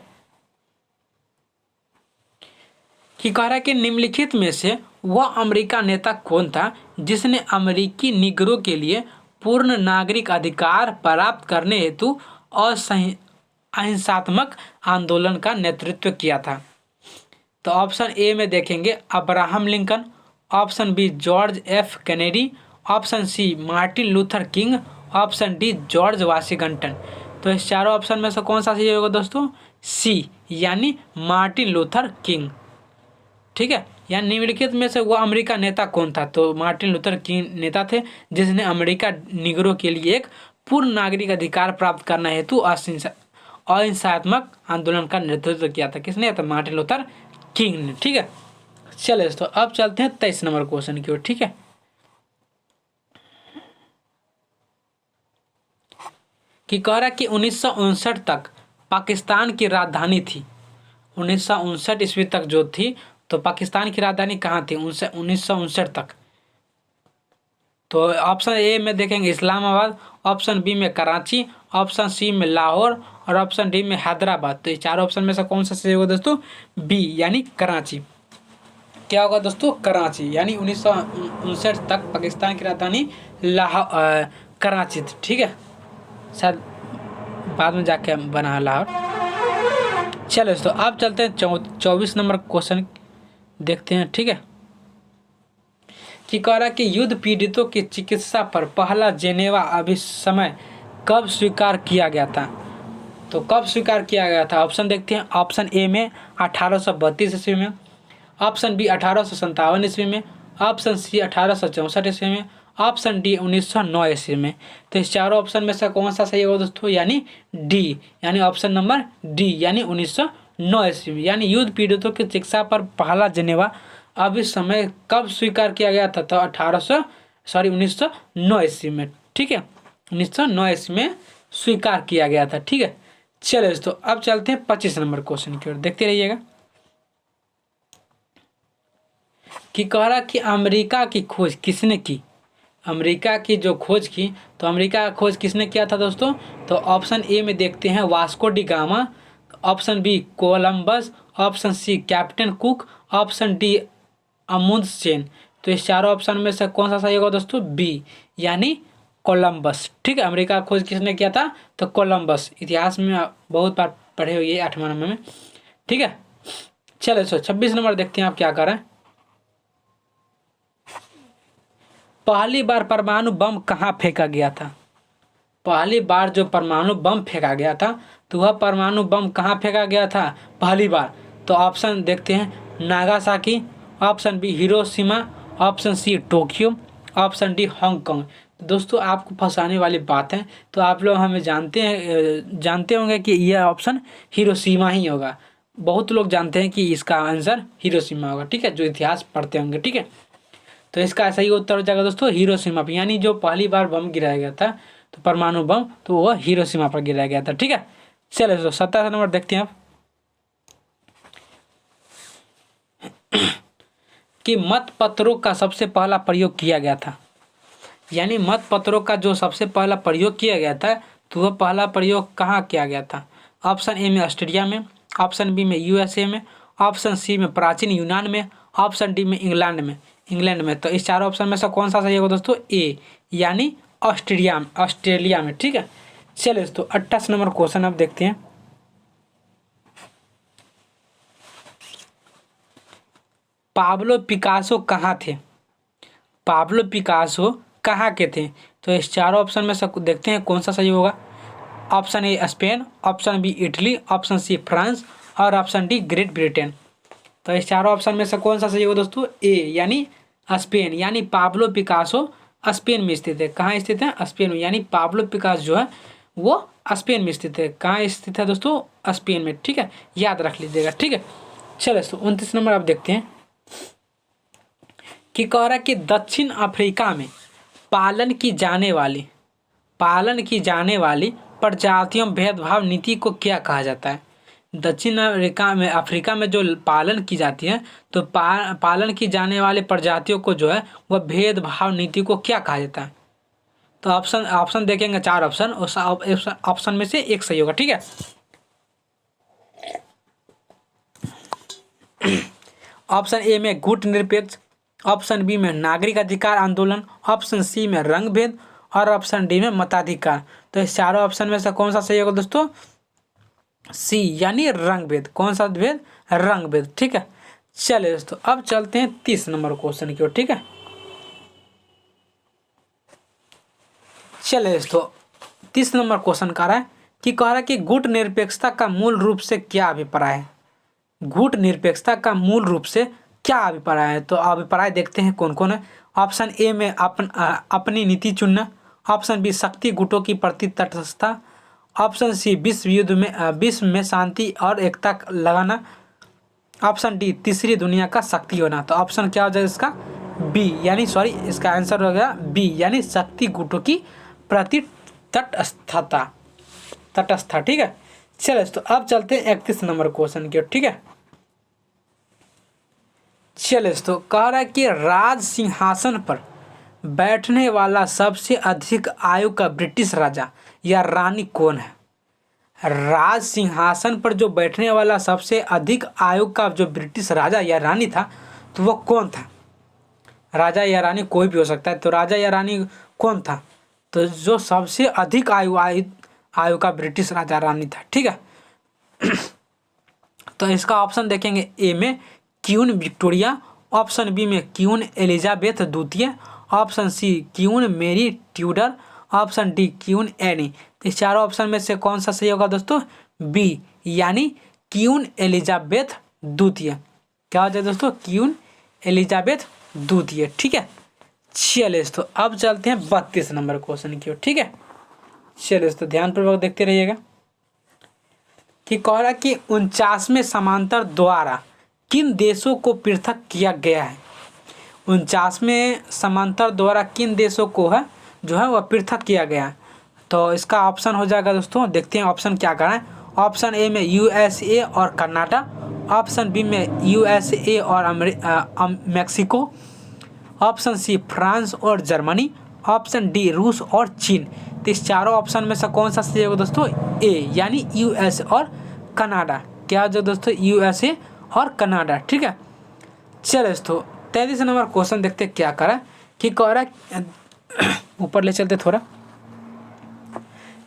कि कह रहा है कि निम्नलिखित में से वह अमेरिका नेता कौन था जिसने अमेरिकी निगरों के लिए पूर्ण नागरिक अधिकार प्राप्त करने हेतु अहिंसात्मक आंदोलन का नेतृत्व किया था? तो ऑप्शन ए में देखेंगे Abraham Lincoln, option B George F Kennedy, option C Martin Luther King, option D George Washington. तो इस चारों ऑप्शन में से कौन सा सही होगा दोस्तों? सी, यानी मार्टिन लूथर किंग, ठीक है। यानी निम्नलिखित में से वह अमेरिका नेता कौन था? तो मार्टिन लूथर किंग नेता थे जिसने अमेरिका निगरों के लिए एक पूर्ण नागरिक अधिकार प्राप्त करना हेतु अहिंसात्मक आंदोलन का नेतृत्व किया था। किसने? तो मार्टिन लूथर किंग ने, ठीक है। चलिए, तो अब चलते हैं 23 नंबर क्वेश्चन की ओर, ठीक है। कि कि कह रहा है कि 1959 तक पाकिस्तान की राजधानी थी। 1959 ईस्वी तक जो थी तो पाकिस्तान की राजधानी कहाँ थी 1959 तक। तो ऑप्शन ए में देखेंगे इस्लामाबाद, ऑप्शन बी में कराची, ऑप्शन सी में लाहौर और ऑप्शन डी में हैदराबाद। तो ये चार ऑप्शन में से कौन सा सही होगा दोस्तों, बी यानी कराची। क्या होगा दोस्तों, कराची, यानी 1959 तक पाकिस्तान की राजधानी कराची थी। ठीक है, शायद बाद में जाके बना लाहौर। चलो दोस्तों अब चलते हैं 24 नंबर क्वेश्चन देखते हैं। ठीक है, कि कह रहा है कि युद्ध पीड़ितों की चिकित्सा पर पहला जेनेवा अभिसमय कब स्वीकार किया गया था। तो कब स्वीकार किया गया था, ऑप्शन देखते हैं। ऑप्शन ए में 1832 ईस्वी में, ऑप्शन बी 1857 ईस्वी में, ऑप्शन सी 1864 ईस्वी में, ऑप्शन डी 1909 ईस्वी में। तो इस चारों ऑप्शन में से कौन सा सही होगा दोस्तों, यानी डी, यानी ऑप्शन नंबर डी, यानी 1909 ईस्वी में। यानी युद्ध पीड़ितों की चिकित्सा पर पहला जेनेवा अभिसमय कब स्वीकार किया गया था, तो 1909 ईस्वी में। ठीक है, 1909 ईस्वी में स्वीकार किया गया था। ठीक है, चलो दोस्तों अब चलते हैं 25 नंबर क्वेश्चन की ओर, देखते रहिएगा। कि कह रहा कि अमेरिका की खोज किसने की, अमेरिका की जो खोज की, तो अमेरिका का खोज किसने किया था दोस्तों। तो ऑप्शन ए में देखते हैं Vasco da Gama, option B Columbus, option C Captain Cook, option D Amundsen. तो इस चारों ऑप्शन में से कौन सा सही होगा दोस्तों, बी, यानी कोलंबस। ठीक है, अमेरिका का खोज किसने किया था, तो कोलंबस। इतिहास में बहुत बार पढ़े हुए 8वां नंबर में। ठीक है, चलो 26 नंबर देखते हैं आप क्या कर रहे हैं। पहली बार परमाणु बम कहाँ फेंका गया था, पहली बार जो परमाणु बम फेंका गया था तो वह परमाणु बम कहाँ फेंका गया था पहली बार। तो ऑप्शन देखते हैं Nagasaki, option B Hiroshima, option C Tokyo, option D Hong Kong. दोस्तों आपको फंसाने वाली बात है, तो आप लोग हमें जानते होंगे कि यह ऑप्शन हिरोशिमा ही होगा। बहुत लोग जानते हैं कि इसका आंसर हिरोशिमा होगा। ठीक है, जो इतिहास पढ़ते होंगे। ठीक है, तो इसका सही उत्तर हो जाएगा दोस्तों हिरोशिमा पर, यानी जो पहली बार बम गिराया गया था तो परमाणु बम, तो वह हिरोशिमा पर गिराया गया था। ठीक है, चलिए दोस्तों 27 नंबर देखते हैं आप। कि मत पत्रों का सबसे पहला प्रयोग किया गया था, यानी मत पत्रों का जो सबसे पहला प्रयोग किया गया था तो वह पहला प्रयोग कहाँ किया गया था। ऑप्शन ए में ऑस्ट्रेलिया में, ऑप्शन बी में यूएसए में, ऑप्शन सी में प्राचीन यूनान में, ऑप्शन डी में इंग्लैंड में। तो इस चारों ऑप्शन में से कौन सा सही होगा दोस्तों, ए, यानी ऑस्ट्रेलिया में। ठीक है, चलिए दोस्तों 28 नंबर क्वेश्चन आप देखते हैं। पाब्लो पिकासो कहाँ थे, पाब्लो पिकासो कहाँ के थे। तो इस चारों ऑप्शन में से देखते हैं कौन सा सही होगा। Option A Spain, option B Italy, option C France और ऑप्शन डी ग्रेट ब्रिटेन। तो इस चारों ऑप्शन में से कौन सा सही होगा दोस्तों, ए, यानी स्पेन, यानी पाब्लो पिकासो स्पेन में स्थित है। कहाँ स्थित है, स्पेन में, यानी पाब्लो पिकासो जो है वो स्पेन में स्थित है। कहाँ स्थित है दोस्तों, स्पेन में। ठीक है, याद रख लीजिएगा। ठीक है, चलो दोस्तों 29 नंबर आप देखते हैं। कि कह रहा है कि दक्षिण अफ्रीका में पालन की जाने वाली प्रजातियों भेदभाव नीति को क्या कहा जाता है। दक्षिण अफ्रीका में जो पालन की जाती है तो पालन की जाने वाले प्रजातियों को जो है वह भेदभाव नीति को क्या कहा जाता है। तो ऑप्शन देखेंगे 4 ऑप्शन, उस ऑप्शन में से एक सही होगा। ठीक है, ऑप्शन ए में गुट निरपेक्ष, ऑप्शन बी में नागरिक अधिकार आंदोलन, ऑप्शन सी में रंग भेद और ऑप्शन डी में मताधिकार। तो इस चारों ऑप्शन में से कौन सा सही होगा दोस्तों, सी, यानी रंग भेद। कौन सा भेद, रंग भेद। ठीक है, चलिए दोस्तों अब चलते हैं 30 नंबर क्वेश्चन की ओर। ठीक है, चलिए दोस्तों 30 नंबर क्वेश्चन कह रहा है कि गुट निरपेक्षता का मूल रूप से क्या अभिप्राय है। गुट निरपेक्षता का मूल रूप से क्या अभिप्राय है। तो अभिप्राय देखते हैं कौन कौन है। ऑप्शन ए में अपनी नीति चुनना, ऑप्शन बी शक्ति गुटों की प्रति तटस्थता, ऑप्शन सी विश्व में शांति और एकता लगाना, ऑप्शन डी तीसरी दुनिया का शक्ति होना। तो ऑप्शन क्या हो जाएगा इसका, बी, यानी इसका आंसर हो गया बी, यानी शक्ति गुटों की प्रति तटस्थता। तटस्थ था। ठीक है, चलो तो अब चलते हैं 31 नंबर क्वेश्चन की ओर। ठीक है, चलो तो कह रहा है कि राज सिंहासन पर बैठने वाला सबसे अधिक आयु का ब्रिटिश राजा या रानी कौन है? राज सिंहासन पर जो बैठने वाला सबसे अधिक आयु का जो ब्रिटिश राजा या रानी था, तो वो कौन था? राजा या रानी कोई भी हो सकता है, तो राजा या रानी कौन था? तो जो सबसे अधिक आयु का ब्रिटिश राजा रानी था। ठीक है, तो इसका ऑप्शन देखेंगे, ए में क्वीन विक्टोरिया, ऑप्शन बी में क्वीन एलिजाबेथ द्वितीय, option C Queen Mary Tudor, option D Queen Anne. तो इस चारों ऑप्शन में से कौन सा सही होगा दोस्तों? बी, यानी क्वीन एलिजाबेथ द्वितीय। क्या हो जाए दोस्तों? क्वीन एलिजाबेथ द्वितीय। ठीक है, चलिए तो अब चलते हैं 32 नंबर क्वेश्चन की ओर। ठीक है, चलिए तो ध्यानपूर्वक देखते रहिएगा कि कह रहा कि 49वें समांतर द्वारा किन देशों को पृथक किया गया है? 49वें समांतर द्वारा किन देशों को है जो है वह पृथक किया गया है? तो इसका ऑप्शन हो जाएगा दोस्तों, देखते हैं ऑप्शन क्या कर रहा है। ऑप्शन ए में यूएसए और कनाडा, ऑप्शन बी में यूएसए और मैक्सिको, ऑप्शन सी फ्रांस और जर्मनी, ऑप्शन डी रूस और चीन। तो इस चारों ऑप्शन में से कौन सा सही होगा दोस्तों? ए, यानी यूएस और कनाडा। क्या जो दोस्तों? यूएसए और कनाडा। ठीक है, चलो तो 33 नंबर क्वेश्चन देखते क्या करा कि कह रहा ऊपर ले चलते थोड़ा,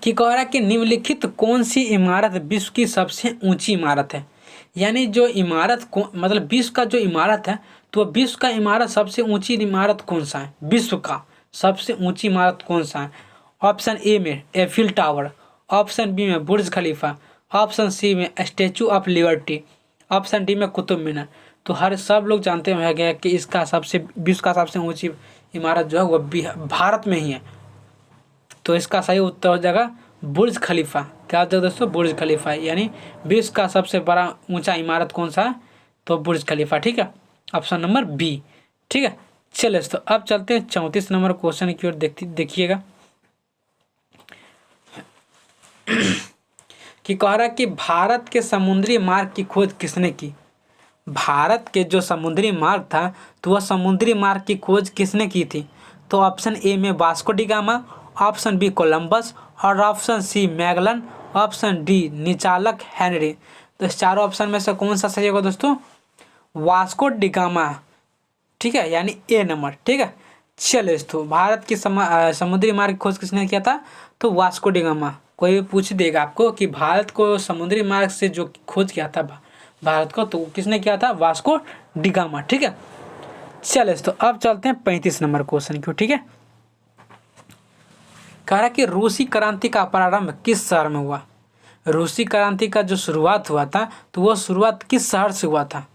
कि कह रहा कि निम्नलिखित कौन सी इमारत विश्व की सबसे ऊंची इमारत है? यानी जो इमारत मतलब विश्व का जो इमारत है, तो विश्व का इमारत सबसे ऊंची इमारत कौन सा है? विश्व का सबसे ऊंची इमारत कौन सा है? ऑप्शन ए में एफिल टावर, ऑप्शन बी में बुर्ज खलीफा, ऑप्शन सी में statue of liberty, option D में कुतुब मीनार। तो हर सब लोग जानते हैं कि इसका विश्व का सबसे ऊंची इमारत जो है वह भारत में ही है। तो इसका सही उत्तर हो जाएगा बुर्ज खलीफा। क्या हो जाएगा दोस्तों? बुर्ज खलीफा, यानी विश्व का सबसे बड़ा ऊंचा इमारत कौन सा है? तो बुर्ज खलीफा। ठीक है, ऑप्शन नंबर बी। ठीक है, चलिए तो अब चलते हैं 34 नंबर क्वेश्चन की ओर। देखिएगा कि कह रहा है कि भारत के समुद्री मार्ग की खोज किसने की? भारत के जो समुद्री मार्ग था, तो वह समुद्री मार्ग की खोज किसने की थी? तो ऑप्शन ए में Vasco da Gama, option B Columbus और option C Magellan, option D निचालक हेनरी। तो इस चारों ऑप्शन में से कौन सा सही होगा दोस्तों? Vasco da gamma. ठीक है, यानी ए नंबर। ठीक है, चलिए तो भारत की समुद्री मार्ग की खोज किसने किया था? तो वास्को डी गामा। कोई भी पूछ देगा आपको कि भारत को समुद्री मार्ग से जो खोज किया था भारत को, तो किसने किया था? Vasco da gamma. ठीक है, चलिए तो अब चलते हैं 35 नंबर क्वेश्चन की। ठीक है, कह रहा कि रूसी क्रांति का प्रारंभ किस शहर में हुआ? रूसी क्रांति का जो शुरुआत हुआ था, तो वो शुरुआत किस शहर से हुआ था?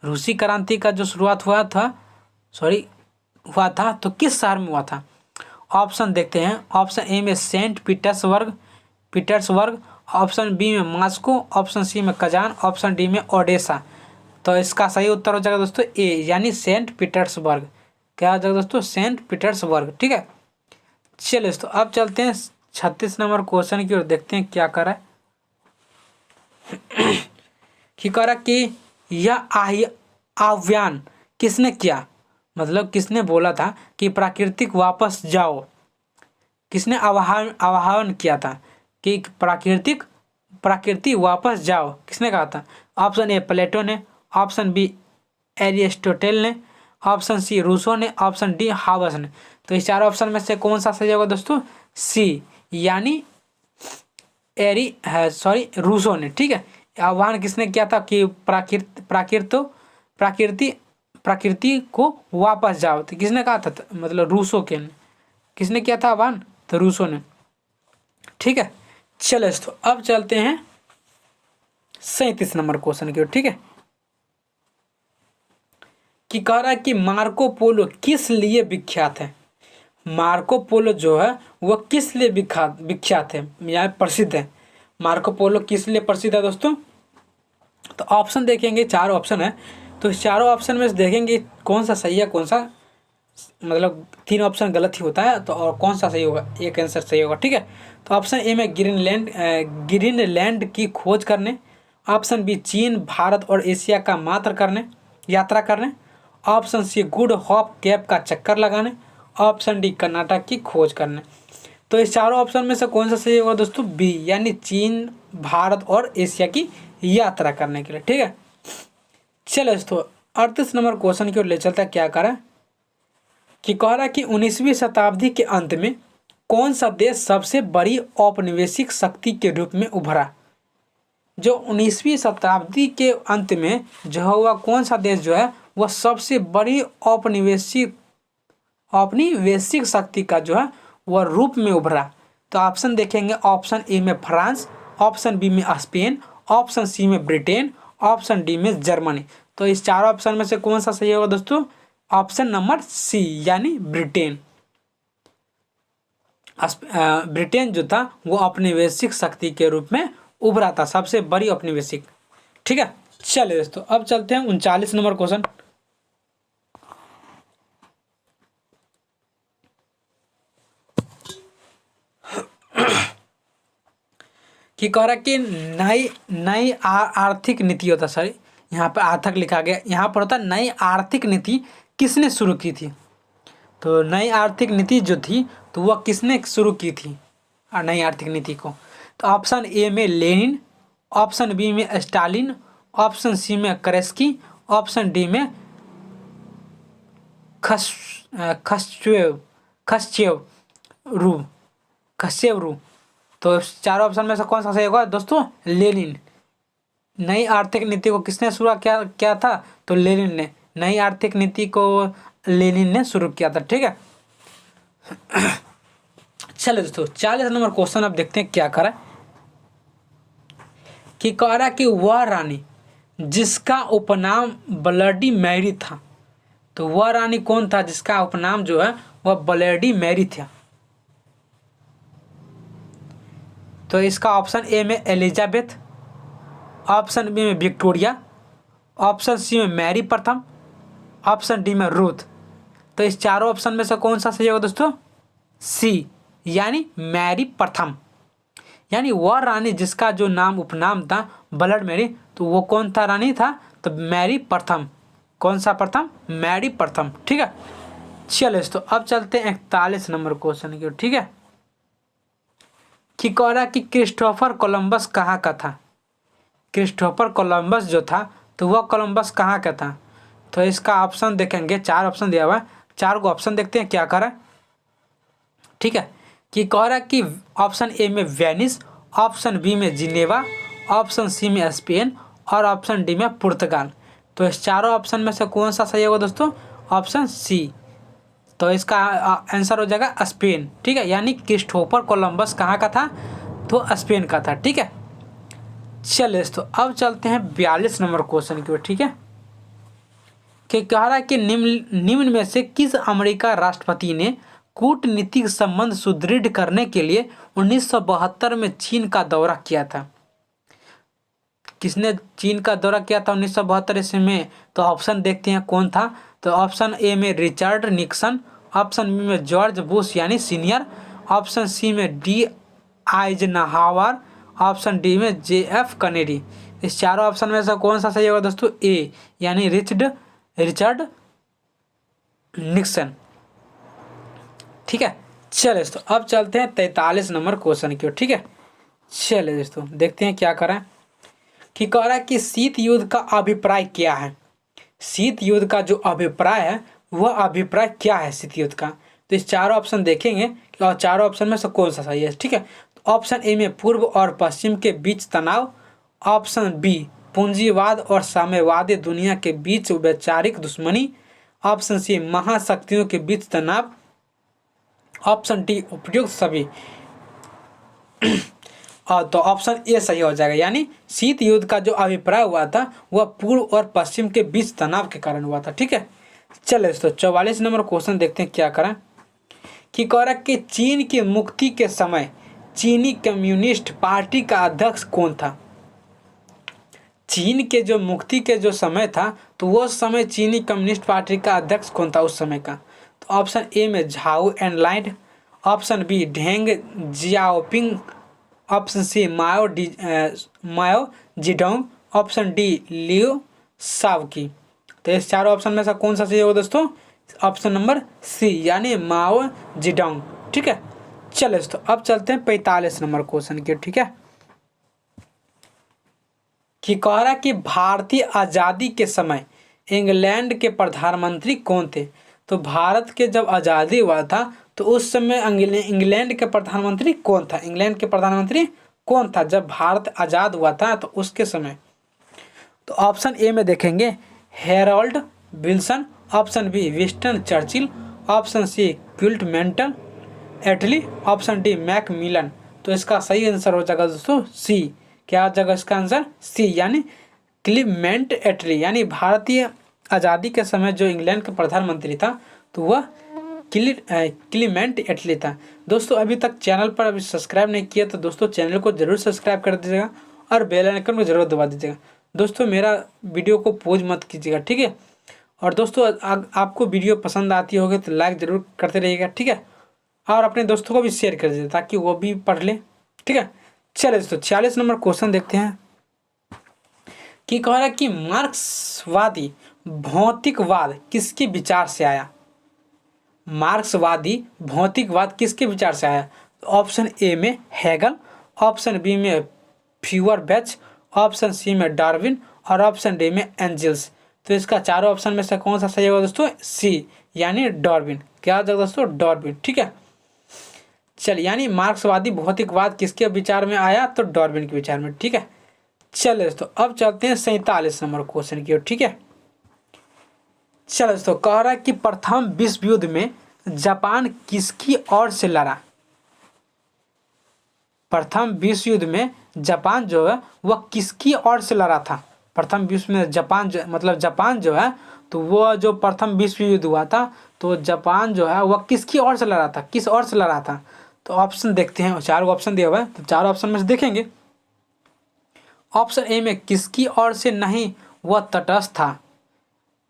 रूसी क्रांति का जो शुरुआत हुआ था तो किस शहर में हुआ था? ऑप्शन देखते हैं। ऑप्शन ए में सेंट पीटर्सबर्ग, ऑप्शन बी में मॉस्को, ऑप्शन सी में कजान, ऑप्शन डी में ओडेसा। तो इसका सही उत्तर हो जाएगा दोस्तों ए, यानी सेंट पीटर्सबर्ग। क्या हो जाएगा दोस्तों? Saint Petersburg. ठीक है, चलिए तो अब चलते हैं 36 नंबर क्वेश्चन की ओर। देखते हैं क्या कर रहा है कि कह रहा कि यह आह्वान किसने किया? मतलब किसने बोला था कि प्राकृतिक वापस जाओ? किसने आह्वान किया था कि प्रकृति वापस जाओ? किसने कहा था? ऑप्शन ए प्लेटो ने, ऑप्शन बी एरिस्टोटल ने, ऑप्शन सी रूसो ने, ऑप्शन डी हावस ने। तो इस चार ऑप्शन में से कौन सा सही होगा दोस्तों? सी, यानी रूसो ने। ठीक है, आह्वान किसने किया था कि प्रकृति को वापस जाओ? तो किसने कहा था? मतलब रूसो के ने। किसने किया था आह्वान? तो रूसो ने। ठीक है, चलो तो अब चलते हैं 37 नंबर क्वेश्चन की ओर। ठीक है, कि कह रहा है कि मार्को पोलो किस लिए विख्यात है? मार्को पोलो जो है वह किस लिए विख्यात है या प्रसिद्ध है? मार्को पोलो किस लिए प्रसिद्ध है दोस्तों? तो ऑप्शन देखेंगे, चार ऑप्शन है, तो इस चारों ऑप्शन में से देखेंगे कौन सा सही है कौन सा मतलब 3 ऑप्शन गलत ही होता है, तो और कौन सा सही होगा, एक आंसर सही होगा। ठीक है, तो ऑप्शन ए में ग्रीनलैंड की खोज करने, ऑप्शन बी चीन, भारत और एशिया का मात्र करने यात्रा करने, option C Good Hope Cape का चक्कर लगाने, ऑप्शन डी कर्नाटक की खोज करने। तो इस चारों ऑप्शन में से कौन सा सही होगा दोस्तों, बी, यानी चीन, भारत और एशिया की यात्रा करने के लिए। ठीक है, चलो दोस्तों 38 नंबर क्वेश्चन की ओर ले चलता है। क्या करें कि कह रहा है कि 19वीं शताब्दी के अंत में कौन सा देश सबसे बड़ी औपनिवेशिक शक्ति के रूप में उभरा। जो 19वीं शताब्दी के अंत में जो है वह कौन सा देश जो है वह सबसे बड़ी औपनिवेशिक शक्ति का जो है वह रूप में उभरा। तो ऑप्शन देखेंगे, ऑप्शन ए में फ्रांस, ऑप्शन बी में स्पेन, ऑप्शन सी में ब्रिटेन, ऑप्शन डी में जर्मनी। तो इस चारों ऑप्शन में से कौन सा सही होगा दोस्तों, ऑप्शन नंबर सी यानी ब्रिटेन। ब्रिटेन जो था वो औपनिवेशिक शक्ति के रूप में उभरा था, सबसे बड़ी औपनिवेशिक। ठीक है, चलिए दोस्तों अब चलते हैं 39 नंबर क्वेश्चन। कि कह रहा कि नई नई आर्थिक नीति होता, सॉरी यहाँ पर आर्थिक लिखा गया, यहाँ पर होता नई आर्थिक नीति किसने शुरू की थी। तो नई आर्थिक नीति जो थी तो वह किसने शुरू की थी नई आर्थिक नीति को। तो ऑप्शन ए में लेनिन, ऑप्शन बी में स्टालिन, ऑप्शन सी में करेस्की, ऑप्शन डी में खश्चेव रू। तो चारों ऑप्शन में से कौन सा सही होगा दोस्तों, लेनिन। नई आर्थिक नीति को किसने शुरू क्या था, तो लेनिन ने। नई आर्थिक नीति को लेनिन ने शुरू किया था। ठीक है, चलो दोस्तों 40 नंबर क्वेश्चन अब देखते हैं क्या करा कि कह रहा कि वह रानी जिसका उपनाम ब्लडी मैरी था। तो वह रानी कौन था जिसका उपनाम जो है वह ब्लडी मैरी था। तो इसका ऑप्शन ए में एलिजाबेथ, ऑप्शन बी में विक्टोरिया, ऑप्शन सी में मैरी प्रथम, ऑप्शन डी में रूथ। तो इस चारों ऑप्शन में से कौन सा सही होगा दोस्तों, सी यानी मैरी प्रथम। यानी वह रानी जिसका जो नाम उपनाम था ब्लड मैरी, तो वो कौन था रानी था, तो मैरी प्रथम। कौन सा प्रथम, मैरी प्रथम। ठीक है, चलिए दोस्तों अब चलते हैं 41 नंबर क्वेश्चन की ओर। ठीक है, कि कह रहा कि क्रिस्टोफर कोलंबस कहाँ का था। क्रिस्टोफर कोलंबस जो था तो वह कोलंबस कहाँ का था। तो इसका ऑप्शन देखेंगे, 4 ऑप्शन दिया हुआ है, 4 को ऑप्शन देखते हैं क्या करा। ठीक है, कि कह रहा कि ऑप्शन ए में वेनिस, ऑप्शन बी में जिनेवा, ऑप्शन सी में स्पेन और ऑप्शन डी में पुर्तगाल। तो इस चारों ऑप्शन में से कौन सा सही होगा दोस्तों, ऑप्शन सी। तो इसका आंसर हो जाएगा स्पेन। ठीक है, यानी क्रिस्टोफर कोलंबस कहाँ का था, तो स्पेन का था। ठीक है, चलिए दोस्तों अब चलते हैं 42 नंबर क्वेश्चन की ओर। ठीक है, कि कह रहा है कि निम्न में से किस अमेरिका राष्ट्रपति ने कूटनीतिक संबंध सुदृढ़ करने के लिए 1972 में चीन का दौरा किया था। किसने चीन का दौरा किया था 1972 ईस्वी में, तो ऑप्शन देखते हैं कौन था। तो ऑप्शन ए में रिचर्ड निक्सन, ऑप्शन बी में जॉर्ज बुश यानी सीनियर, ऑप्शन सी में डी आइजनहावर, ऑप्शन डी में JF कनेडी। इस चारों ऑप्शन में से कौन सा सही होगा दोस्तों, ए यानी रिचर्ड निक्सन। ठीक है, चलिए दोस्तों अब चलते हैं 43 नंबर क्वेश्चन की ओर। ठीक है, चलिए दोस्तों देखते हैं क्या करें कि कह रहा है कि शीत युद्ध का अभिप्राय क्या है। शीत युद्ध का जो अभिप्राय है वह अभिप्राय क्या है शीत युद्ध का। तो इस चारों ऑप्शन देखेंगे और चारों ऑप्शन में से कौन सा सही है। ठीक है, तो ऑप्शन ए में पूर्व और पश्चिम के बीच तनाव, ऑप्शन बी पूंजीवाद और साम्यवादी दुनिया के बीच वैचारिक दुश्मनी, ऑप्शन सी महाशक्तियों के बीच तनाव, ऑप्शन डी उपयुक्त सभी। तो ऑप्शन ए सही हो जाएगा, यानी शीत युद्ध का जो अभिप्राय हुआ था वह पूर्व और पश्चिम के बीच तनाव के कारण हुआ था। ठीक है, चलिए दोस्तों 44 नंबर क्वेश्चन देखते हैं क्या करें कि कह रहा कि चीन की मुक्ति के समय चीनी कम्युनिस्ट पार्टी का अध्यक्ष कौन था। चीन के जो मुक्ति के जो समय था तो वो समय चीनी कम्युनिस्ट पार्टी का अध्यक्ष कौन था उस समय का। तो ऑप्शन ए में Zhou Enlai, option B Deng Xiaoping, option C Mao Zedong, option D Liu Shaoqi. तो इस चारों ऑप्शन में से कौन सा सही होगा दोस्तों? ऑप्शन नंबर सी यानी माओ जिडोंग। ठीक है, चलो दोस्तों अब चलते हैं 45 नंबर क्वेश्चन के। ठीक है, कि कह रहा कि भारतीय आज़ादी के समय इंग्लैंड के प्रधानमंत्री कौन थे? तो भारत के जब आज़ादी हुआ था तो उस समय इंग्लैंड के प्रधानमंत्री कौन था? इंग्लैंड के प्रधानमंत्री कौन था जब भारत आज़ाद हुआ था तो उसके समय? तो ऑप्शन ए में देखेंगे Harold Wilson, option B Winston Churchill, option C Clement Attlee, option D Macmillan. तो इसका सही आंसर हो जाएगा दोस्तों सी। क्या हो जाएगा इसका आंसर? सी यानी क्लीमेंट एटली। यानी भारतीय आज़ादी के समय जो इंग्लैंड का प्रधानमंत्री था तो वह क्लीमेंट एटली था। दोस्तों अभी तक चैनल पर अभी सब्सक्राइब नहीं किया तो दोस्तों चैनल को जरूर सब्सक्राइब कर दीजिएगा और बेल आइकन को जरूर दबा दीजिएगा। दोस्तों मेरा वीडियो को पॉज मत कीजिएगा, ठीक है। और दोस्तों आपको वीडियो पसंद आती होगी तो लाइक ज़रूर करते रहिएगा, ठीक है। और अपने दोस्तों को भी शेयर कर दीजिए ताकि वो भी पढ़ ले, ठीक है। चलिए दोस्तों 46 नंबर क्वेश्चन देखते हैं कि कह रहा है कि मार्क्सवादी भौतिकवाद किसके विचार से आया? मार्क्सवादी भौतिकवाद किसके विचार से आया? ऑप्शन ए में हेगल, ऑप्शन बी में फ्यूअरबैच, ऑप्शन सी में डार्विन और ऑप्शन डी में एंजल्स। तो इसका चारों ऑप्शन में से कौन सा सही होगा दोस्तों? सी यानी डार्विन। क्या हो जाएगा दोस्तों? डार्विन, ठीक है। चलिए यानी मार्क्सवादी भौतिकवाद किसके विचार में आया? तो डार्विन के विचार में, ठीक है। चलिए दोस्तों अब चलते हैं 47 नंबर क्वेश्चन की ओर, ठीक है। चलो दोस्तों कह रहा है कि प्रथम विश्व युद्ध में जापान किसकी ओर से लड़ा? प्रथम विश्व युद्ध में जापान जो है वह किसकी ओर से लड़ा था? प्रथम विश्व में जापान जो है तो वह जो प्रथम विश्व युद्ध हुआ था तो जापान जो है वह किसकी ओर से लड़ा था? किस ओर से लड़ा था? तो ऑप्शन देखते हैं, चारों ऑप्शन दिया हुआ है तो चारों ऑप्शन में से देखेंगे। ऑप्शन ए में किसकी ओर से नहीं, वह तटस्थ था।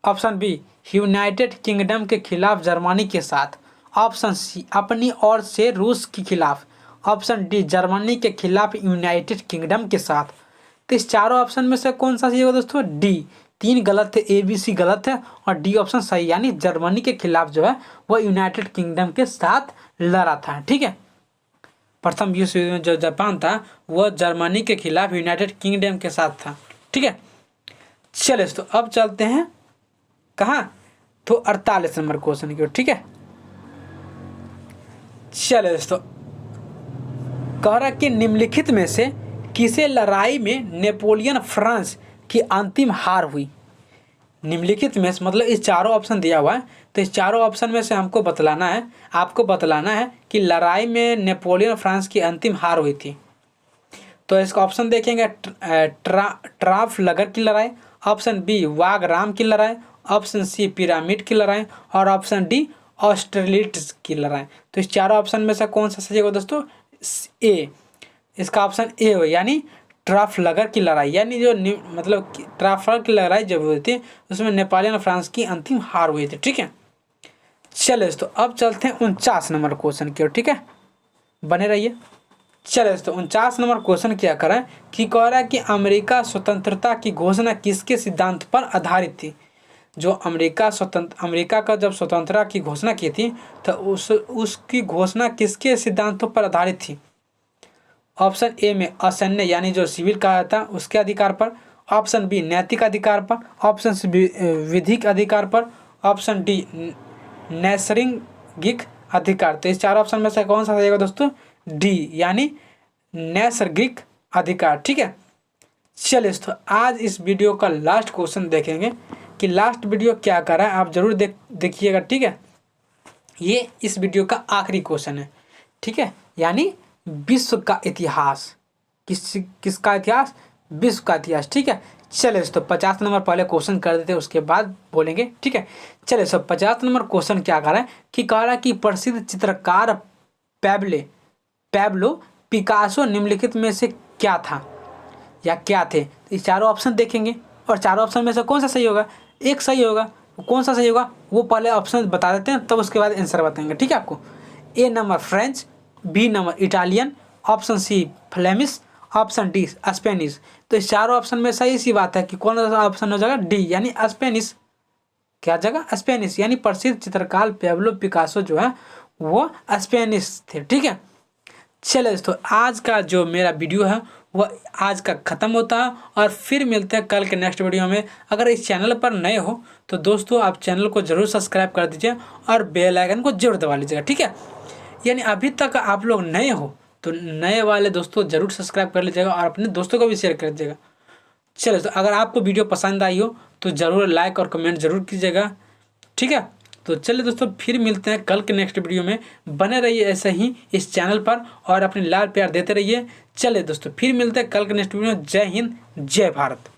ऑप्शन बी यूनाइटेड किंगडम के खिलाफ जर्मनी के साथ। ऑप्शन सी अपनी ओर से रूस के खिलाफ। ऑप्शन डी जर्मनी के खिलाफ यूनाइटेड किंगडम के साथ। तो इस चारों ऑप्शन में से कौन सा सही होगा दोस्तों? डी। 3 गलत थे, ए बी सी गलत है और डी ऑप्शन सही, यानी जर्मनी के खिलाफ जो है वह यूनाइटेड किंगडम के साथ लड़ा था, ठीक है। प्रथम विश्व युद्ध में जो जापान था वह जर्मनी के खिलाफ यूनाइटेड किंगडम के साथ था, ठीक है। चलिए दोस्तों अब चलते हैं कहाँ? तो 48 नंबर क्वेश्चन की ओर, ठीक है। चलिए दोस्तों कह रहा कि निम्नलिखित में से किसे लड़ाई में नेपोलियन फ्रांस की अंतिम हार हुई? निम्नलिखित में से मतलब इस चारों ऑप्शन दिया हुआ है तो इस चारों ऑप्शन में से आपको बतलाना है कि लड़ाई में नेपोलियन फ्रांस की अंतिम हार हुई थी। तो इसका ऑप्शन देखेंगे ट्राफलगर की लड़ाई, ऑप्शन बी वागराम की लड़ाई, ऑप्शन सी पिरामिड की लड़ाई और ऑप्शन डी ऑस्ट्रेलिट्स की लड़ाई। तो इस चारों ऑप्शन में से कौन सा सही होगा दोस्तों? ए। इसका ऑप्शन ए हो यानी ट्राफलगर की लड़ाई, यानी जो ट्राफलगर की लड़ाई जब हुई थी उसमें नेपालियन और फ्रांस की अंतिम हार हुई थी, ठीक है। चलिए दोस्तों अब चलते हैं 49 नंबर क्वेश्चन की ओर, ठीक है, बने रहिए। चलिए दोस्तों 49 नंबर क्वेश्चन क्या करें कि कह रहा है कि अमेरिका स्वतंत्रता की घोषणा किसके सिद्धांत पर आधारित थी? जो अमेरिका का जब स्वतंत्रता की घोषणा की थी तो उसकी घोषणा किसके सिद्धांतों पर आधारित थी? ऑप्शन ए में असैन्य यानी जो सिविल कहा था उसके अधिकार पर, ऑप्शन बी नैतिक अधिकार पर, ऑप्शन सी विधिक अधिकार पर, ऑप्शन डी नैसर्गिक अधिकार। तो इस चार ऑप्शन में से कौन सा रहेगा दोस्तों? डी यानी नैसर्गिक अधिकार, ठीक है। चलिए दोस्तों आज इस वीडियो का लास्ट क्वेश्चन देखेंगे कि लास्ट वीडियो क्या कर रहा है, आप जरूर देखिएगा, ठीक है। ये इस वीडियो का आखिरी क्वेश्चन है, ठीक है, यानी विश्व का इतिहास। किसका इतिहास? विश्व का इतिहास, ठीक है। चलिए दोस्तों 50 नंबर पहले क्वेश्चन कर देते हैं उसके बाद बोलेंगे, ठीक है। चलिए दोस्तों 50 नंबर क्वेश्चन क्या कर रहा है कि कह रहा है कि प्रसिद्ध चित्रकार पैब्लो पिकासो निम्नलिखित में से क्या था या क्या थे? तो ये चारों ऑप्शन देखेंगे और चारों ऑप्शन में से कौन सा सही होगा? एक सही होगा वो कौन सा सही होगा वो पहले ऑप्शन बता देते हैं, तब उसके बाद आंसर बताएंगे, ठीक है। आपको A number French, B number Italian, option C Flemish, option D Spanish. तो इस चारों ऑप्शन में सही सी बात है कि कौन सा ऑप्शन हो जाएगा, डी यानी स्पेनिश। क्या जगह, स्पेनिश, यानी प्रसिद्ध चित्रकार पेब्लो पिकासो जो है वो स्पेनिश थे, ठीक है। चलो दोस्तों, आज का जो मेरा वीडियो है वो आज का ख़त्म होता है, और फिर मिलते हैं कल के नेक्स्ट वीडियो में। अगर इस चैनल पर नए हो तो दोस्तों आप चैनल को जरूर सब्सक्राइब कर दीजिए और बेल आइकन को जरूर दबा लीजिएगा, ठीक है। यानी अभी तक आप लोग नए हो तो नए वाले दोस्तों जरूर सब्सक्राइब कर लीजिएगा और अपने दोस्तों को भी शेयर कर दीजिएगा। चलो, तो अगर आपको वीडियो पसंद आई हो तो ज़रूर लाइक और कमेंट जरूर कीजिएगा, ठीक है। तो चलिए दोस्तों, फिर मिलते हैं कल के नेक्स्ट वीडियो में। बने रहिए ऐसे ही इस चैनल पर और अपने लाल प्यार देते रहिए। चलिए दोस्तों, फिर मिलते हैं कल के नेक्स्ट वीडियो में। जय हिंद, जय भारत।